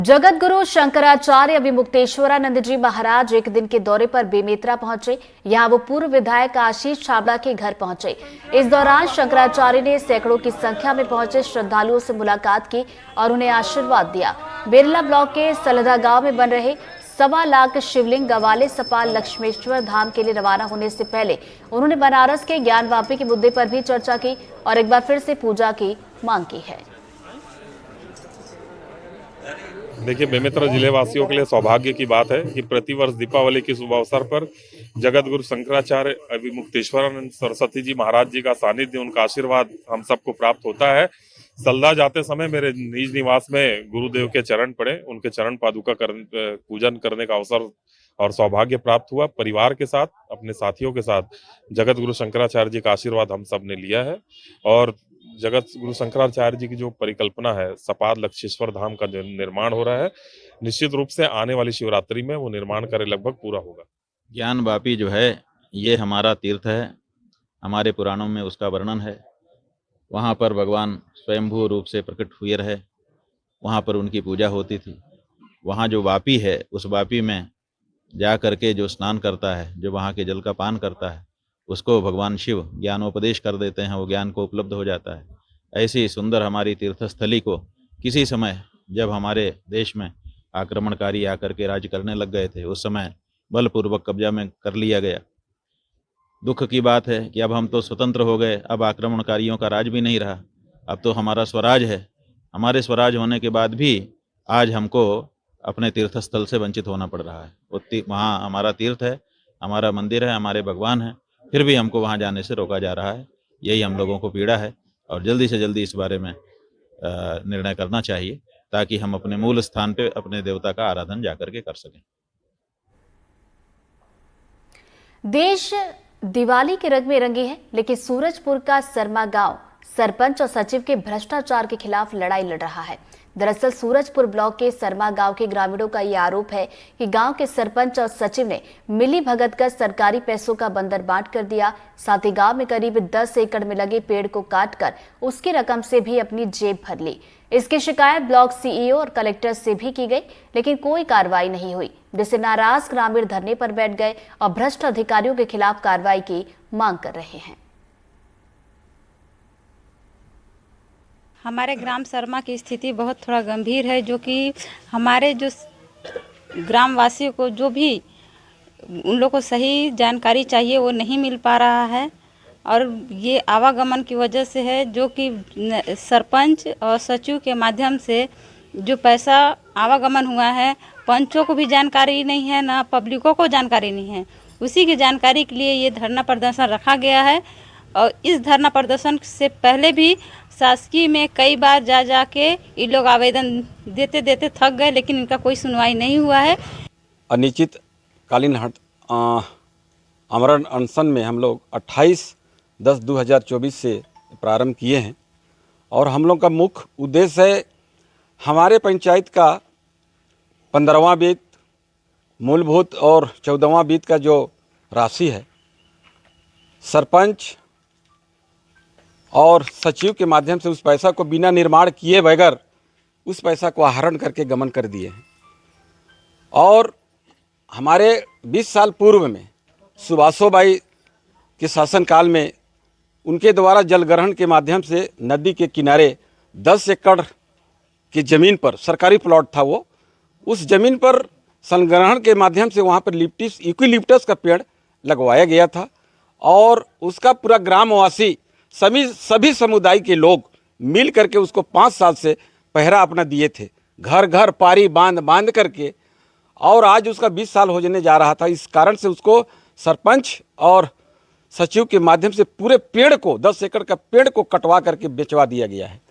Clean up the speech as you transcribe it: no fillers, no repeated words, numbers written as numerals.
जगत गुरु शंकराचार्य अभिमुक्तेश्वरानंद जी महाराज एक दिन के दौरे पर बेमेतरा पहुंचे। यहां वो पूर्व विधायक आशीष छाबड़ा के घर पहुंचे। इस दौरान शंकराचार्य ने सैकड़ों की संख्या में पहुंचे श्रद्धालुओं से मुलाकात की और उन्हें आशीर्वाद दिया। बेरला ब्लॉक के सलदा गांव में बन रहे 1.25 लाख शिवलिंग गवाले सपाल लक्ष्मेश्वर धाम के लिए रवाना होने से पहले उन्होंने बनारस के ज्ञानवापी के मुद्दे पर भी चर्चा की और एक बार फिर से पूजा की मांग की है। देखिए, बेमेतरा जिले वासियों के लिए सौभाग्य की बात है कि प्रतिवर्ष दीपावली के शुभ अवसर पर जगत गुरु शंकराचार्य अभिमुक्तेश्वरानंद सरस्वती जी महाराज जी का सानिध्य, उनका आशीर्वाद हम सबको प्राप्त होता है। सलदा जाते समय मेरे निज निवास में गुरुदेव के चरण पड़े, उनके चरण पादुका पूजन करने का अवसर और सौभाग्य प्राप्त हुआ। परिवार के साथ, अपने साथियों के साथ जगत गुरु शंकराचार्य जी का आशीर्वाद हम सब ने लिया है और जगत गुरु शंकराचार्य जी की जो परिकल्पना है, सपाद लक्ष्मेश्वर धाम का जो निर्माण हो रहा है, निश्चित रूप से आने वाली शिवरात्रि में वो निर्माण कार्य लगभग पूरा होगा। ज्ञानवापी जो है ये हमारा तीर्थ है, हमारे पुराणों में उसका वर्णन है। वहाँ पर भगवान स्वयंभू रूप से प्रकट हुए रहे, वहाँ पर उनकी पूजा होती थी। वहाँ जो वापी है, उस वापी में जा करके जो स्नान करता है, जो वहाँ के जल का पान करता है, उसको भगवान शिव ज्ञानोपदेश कर देते हैं, वो ज्ञान को उपलब्ध हो जाता है। ऐसी सुंदर हमारी तीर्थस्थली को किसी समय जब हमारे देश में आक्रमणकारी आकर के राज करने लग गए थे, उस समय बलपूर्वक कब्जा में कर लिया गया। दुख की बात है कि अब हम तो स्वतंत्र हो गए, अब आक्रमणकारियों का राज भी नहीं रहा, अब तो हमारा स्वराज है। हमारे स्वराज होने के बाद भी आज हमको अपने तीर्थस्थल से वंचित होना पड़ रहा है। वहाँ हमारा तीर्थ है, हमारा मंदिर है, हमारे भगवान हैं, फिर भी हमको वहाँ जाने से रोका जा रहा है। यही हम लोगों को पीड़ा है और जल्दी से जल्दी इस बारे में निर्णय करना चाहिए ताकि हम अपने मूल स्थान पे अपने देवता का आराधन जाकर के कर सकें। देश दिवाली के रंग में रंगे है, लेकिन सूरजपुर का सरमा गांव सरपंच और सचिव के भ्रष्टाचार के खिलाफ लड़ाई लड़ रहा है। दरअसल सूरजपुर ब्लॉक के सरमा गांव के ग्रामीणों का ये आरोप है कि गांव के सरपंच और सचिव ने मिली भगत कर सरकारी पैसों का बंदर बांट कर दिया। साथ ही गांव में करीब 10 एकड़ में लगे पेड़ को काटकर उसकी रकम से भी अपनी जेब भर ली। इसकी शिकायत ब्लॉक सीईओ और कलेक्टर से भी की गई, लेकिन कोई कार्रवाई नहीं हुई, जिससे नाराज ग्रामीण धरने पर बैठ गए और भ्रष्ट अधिकारियों के खिलाफ कार्रवाई की मांग कर रहे हैं। हमारे ग्राम सरमा की स्थिति बहुत थोड़ा गंभीर है, जो कि हमारे जो ग्रामवासियों को जो भी उन लोगों को सही जानकारी चाहिए वो नहीं मिल पा रहा है और ये आवागमन की वजह से है, जो कि सरपंच और सचिव के माध्यम से जो पैसा आवागमन हुआ है, पंचों को भी जानकारी नहीं है, ना पब्लिकों को जानकारी नहीं है। उसी की जानकारी के लिए ये धरना प्रदर्शन रखा गया है और इस धरना प्रदर्शन से पहले भी शासकीय में कई बार जा के ये लोग आवेदन देते देते थक गए, लेकिन इनका कोई सुनवाई नहीं हुआ है। अनिश्चितकालीन आमरण अनशन में हम लोग 28/10/2024 से प्रारंभ किए हैं और हम लोग का मुख्य उद्देश्य है हमारे पंचायत का 15वां वित्त, मूलभूत और 14वां वित्त का जो राशि है, सरपंच और सचिव के माध्यम से उस पैसा को बिना निर्माण किए बगैर उस पैसा को आहरण करके गमन कर दिए हैं। और हमारे 20 साल पूर्व में सुभाषोबाई के शासनकाल में उनके द्वारा जलग्रहण के माध्यम से नदी के किनारे 10 एकड़ की ज़मीन पर सरकारी प्लॉट था, वो उस ज़मीन पर संग्रहण के माध्यम से वहाँ पर यूकेलिप्टस का पेड़ लगवाया गया था और उसका पूरा ग्रामवासी सभी समुदाय के लोग मिल करके उसको 5 साल से पहरा अपना दिए थे, घर घर पारी बांध करके, और आज उसका 20 साल होने जा रहा था। इस कारण से उसको सरपंच और सचिव के माध्यम से पूरे पेड़ को 10 एकड़ का पेड़ को कटवा करके बेचवा दिया गया है।